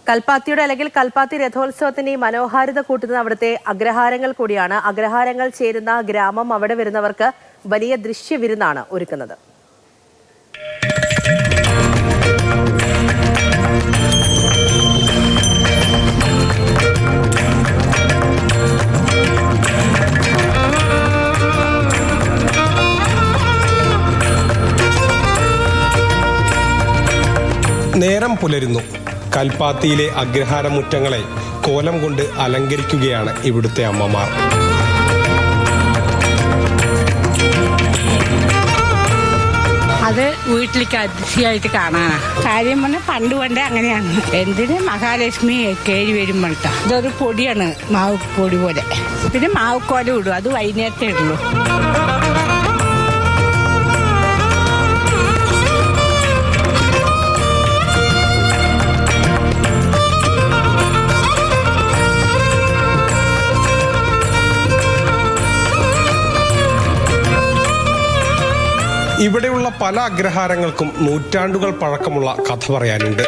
കൽപ്പാത്തിയുടെ അല്ലെങ്കിൽ കൽപ്പാത്തി രഥോത്സവത്തിന് ഈ മനോഹാരിത കൂട്ടുന്നത് അവിടുത്തെ അഗ്രഹാരങ്ങൾ കൂടിയാണ്. അഗ്രഹാരങ്ങൾ ചേരുന്ന ഗ്രാമം അവിടെ വരുന്നവർക്ക് വലിയ ദൃശ്യവിരുന്നാണ് ഒരുക്കുന്നത്. നേരം പുലരുന്നു. കൽപ്പാത്തിയിലെ അഗ്രഹാരമുറ്റങ്ങളെ കോലം കൊണ്ട് അലങ്കരിക്കുകയാണ് ഇവിടുത്തെ അമ്മമാർ. അത് വീട്ടിലേക്ക് അതിശയായിട്ട് കാണാനാ. കാര്യം പറഞ്ഞാൽ പണ്ട് അങ്ങനെയാണ്. എന്തിന് മഹാലക്ഷ്മി കയറി വരുമ്പോഴാ ഇതൊരു പൊടിയാണ്, മാവ് പൊടി പോലെ. പിന്നെ മാവുക്കോല ഇടും, അത് വൈകുന്നേരത്തെ ഇടുള്ളൂ. ഇവിടെയുള്ള പല അഗ്രഹാരങ്ങൾക്കും നൂറ്റാണ്ടുകൾ പഴക്കമുള്ള കഥ പറയാനുണ്ട്.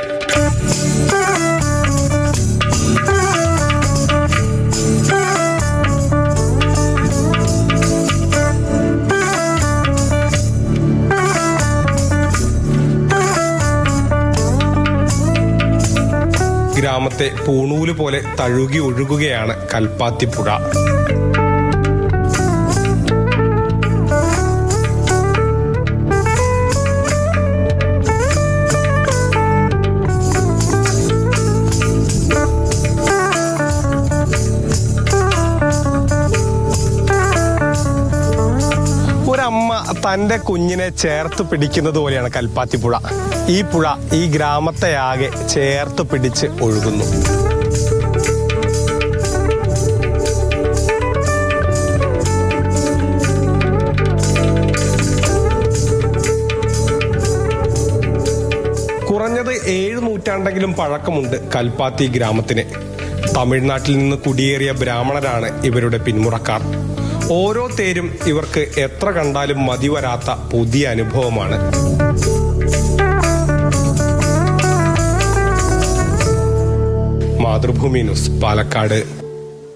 ഗ്രാമത്തെ പൂണൂല് പോലെ തഴുകി ഒഴുകുകയാണ് കൽപ്പാത്തി പുഴ. ഒരമ്മ തൻ്റെ കുഞ്ഞിനെ ചേർത്ത് പിടിക്കുന്നത് പോലെയാണ് കൽപ്പാത്തി പുഴ. ഈ പുഴ ഈ ഗ്രാമത്തെ ആകെ ചേർത്ത് പിടിച്ച് ഒഴുകുന്നു. കുറഞ്ഞത് 7 നൂറ്റാണ്ടെങ്കിലും പഴക്കമുണ്ട് കൽപ്പാത്തി ഗ്രാമത്തിന്. തമിഴ്നാട്ടിൽ നിന്ന് കുടിയേറിയ ബ്രാഹ്മണരാണ് ഇവരുടെ പിന്മുറക്കാർ. ഓരോ തേരും ഇവർക്ക് എത്ര കണ്ടാലും മതിവരാത്ത പുതിയ അനുഭവമാണ്. മാതൃഭൂമി ന്യൂസ്, പാലക്കാട്.